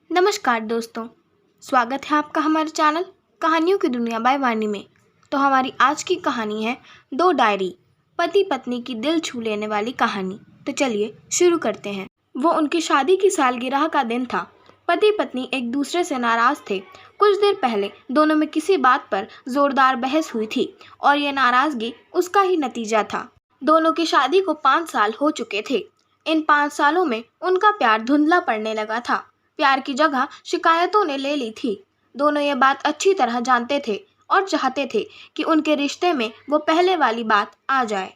नमस्कार दोस्तों, स्वागत है आपका हमारे चैनल कहानियों की दुनिया बाय वाणी में। तो हमारी आज की कहानी है दो डायरी, पति पत्नी की दिल छू लेने वाली कहानी। तो चलिए शुरू करते हैं। वो उनकी शादी की सालगिरह का दिन था। पति पत्नी एक दूसरे से नाराज थे। कुछ देर पहले दोनों में किसी बात पर जोरदार बहस हुई थी और ये नाराजगी उसका ही नतीजा था। दोनों की शादी को 5 साल हो चुके थे। इन 5 सालों में उनका प्यार धुंधला पड़ने लगा था। प्यार की जगह शिकायतों ने ले ली थी। दोनों ये बात अच्छी तरह जानते थे और चाहते थे कि उनके रिश्ते में वो पहले वाली बात आ जाए,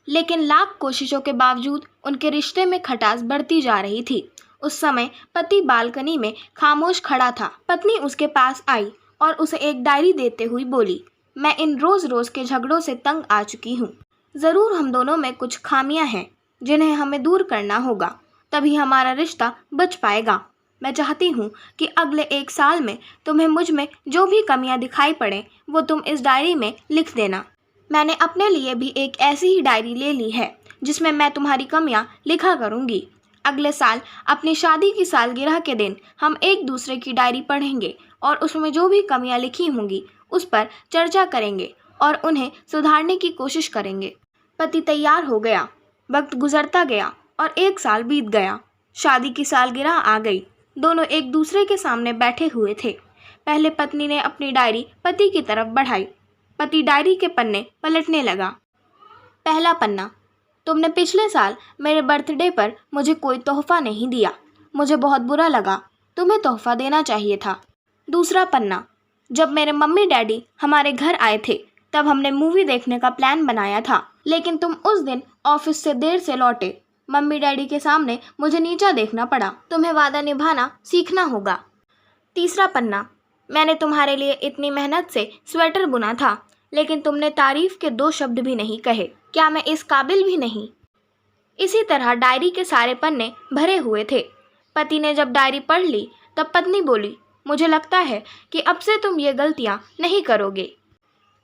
लेकिन लाख कोशिशों के बावजूद उनके रिश्ते में खटास बढ़ती जा रही थी। उस समय पति बालकनी में खामोश खड़ा था। पत्नी उसके पास आई और उसे एक डायरी देते हुए बोली, मैं इन रोज रोज के झगड़ों से तंग आ चुकी हूँ। ज़रूर हम दोनों में कुछ खामियां हैं जिन्हें हमें दूर करना होगा, तभी हमारा रिश्ता बच पाएगा। मैं चाहती हूँ कि अगले 1 साल में तुम्हें मुझ में जो भी कमियाँ दिखाई पड़े वो तुम इस डायरी में लिख देना। मैंने अपने लिए भी एक ऐसी ही डायरी ले ली है जिसमें मैं तुम्हारी कमियाँ लिखा करूँगी। अगले साल अपनी शादी की सालगिरह के दिन हम एक दूसरे की डायरी पढ़ेंगे और उसमें जो भी कमियाँ लिखी होंगी उस पर चर्चा करेंगे और उन्हें सुधारने की कोशिश करेंगे। पति तैयार हो गया। वक्त गुजरता गया और 1 साल बीत गया। शादी की सालगिरह आ गई। दोनों एक दूसरे के सामने बैठे हुए थे। पहले पत्नी ने अपनी डायरी पति की तरफ बढ़ाई। पति डायरी के पन्ने पलटने लगा। पहला पन्ना, तुमने पिछले साल मेरे बर्थडे पर मुझे कोई तोहफा नहीं दिया। मुझे बहुत बुरा लगा। तुम्हें तोहफा देना चाहिए था। दूसरा पन्ना, जब मेरे मम्मी डैडी हमारे घर आए थे तब हमने मूवी देखने का प्लान बनाया था, लेकिन तुम उस दिन ऑफिस से देर से लौटे। मम्मी डैडी के सामने मुझे नीचा देखना पड़ा। तुम्हें वादा निभाना सीखना होगा। तीसरा पन्ना, मैंने तुम्हारे लिए इतनी मेहनत से स्वेटर बुना था, लेकिन तुमने तारीफ के 2 शब्द भी नहीं कहे। क्या मैं इस काबिल भी नहीं? इसी तरह डायरी के सारे पन्ने भरे हुए थे। पति ने जब डायरी पढ़ ली तब पत्नी बोली, मुझे लगता है कि अब से तुम ये गलतियाँ नहीं करोगे।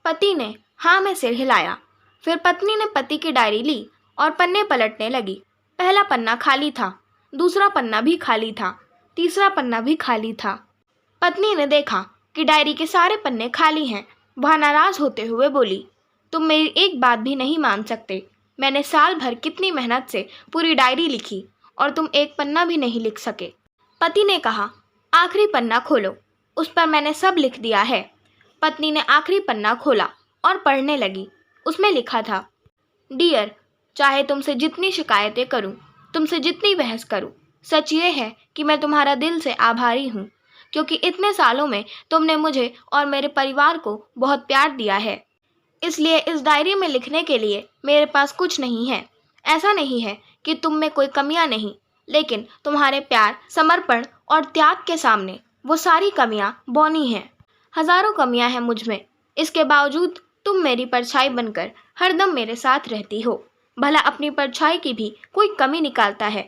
पति ने हाँ में सिर हिलाया। फिर पत्नी ने पति की डायरी ली और पन्ने पलटने लगी। पहला पन्ना खाली था, दूसरा पन्ना भी खाली था, तीसरा पन्ना भी खाली था। पत्नी ने देखा कि डायरी के सारे पन्ने खाली हैं। वह नाराज होते हुए बोली, तुम मेरी एक बात भी नहीं मान सकते। मैंने साल भर कितनी मेहनत से पूरी डायरी लिखी और तुम एक पन्ना भी नहीं लिख सके। पति ने कहा, आखिरी पन्ना खोलो, उस पर मैंने सब लिख दिया है। पत्नी ने आखिरी पन्ना खोला और पढ़ने लगी। उसमें लिखा था, डियर, चाहे तुमसे जितनी शिकायतें करूं, तुमसे जितनी बहस करूं, सच ये है कि मैं तुम्हारा दिल से आभारी हूं, क्योंकि इतने सालों में तुमने मुझे और मेरे परिवार को बहुत प्यार दिया है। इसलिए इस डायरी में लिखने के लिए मेरे पास कुछ नहीं है। ऐसा नहीं है कि तुम में कोई कमियां नहीं, लेकिन तुम्हारे प्यार, समर्पण और त्याग के सामने वो सारी कमियां बौनी हैं। हजारों कमियां हैं मुझ में, इसके बावजूद तुम मेरी परछाई बनकर हरदम मेरे साथ रहती हो। भला अपनी परछाई की भी कोई कमी निकालता है?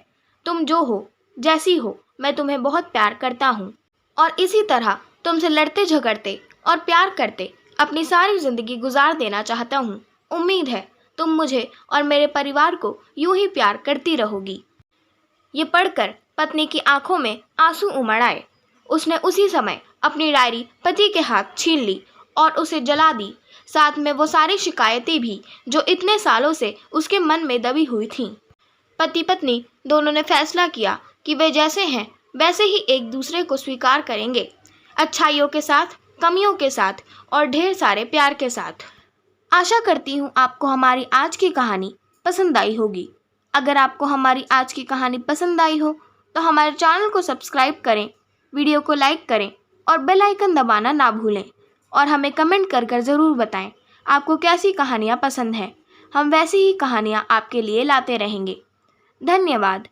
तुम जो हो, जैसी हो, मैं तुम्हें बहुत प्यार करता हूँ और इसी तरह तुमसे लड़ते झगड़ते और प्यार करते अपनी सारी जिंदगी गुजार देना चाहता हूँ। उम्मीद है तुम मुझे और मेरे परिवार को यूं ही प्यार करती रहोगी। ये पढ़कर पत्नी की आंखों में आंसू उमड़ आए। उसने उसी समय अपनी डायरी पति के हाथ छीन ली और उसे जला दी, साथ में वो सारी शिकायतें भी जो इतने सालों से उसके मन में दबी हुई थीं। पति पत्नी दोनों ने फैसला किया कि वे जैसे हैं वैसे ही एक दूसरे को स्वीकार करेंगे, अच्छाइयों के साथ, कमियों के साथ और ढेर सारे प्यार के साथ। आशा करती हूँ आपको हमारी आज की कहानी पसंद आई होगी। अगर आपको हमारी आज की कहानी पसंद आई हो तो हमारे चैनल को सब्सक्राइब करें, वीडियो को लाइक करें और बेल आइकन दबाना ना भूलें और हमें कमेंट कर ज़रूर बताएं आपको कैसी कहानियाँ पसंद हैं। हम वैसी ही कहानियाँ आपके लिए लाते रहेंगे। धन्यवाद।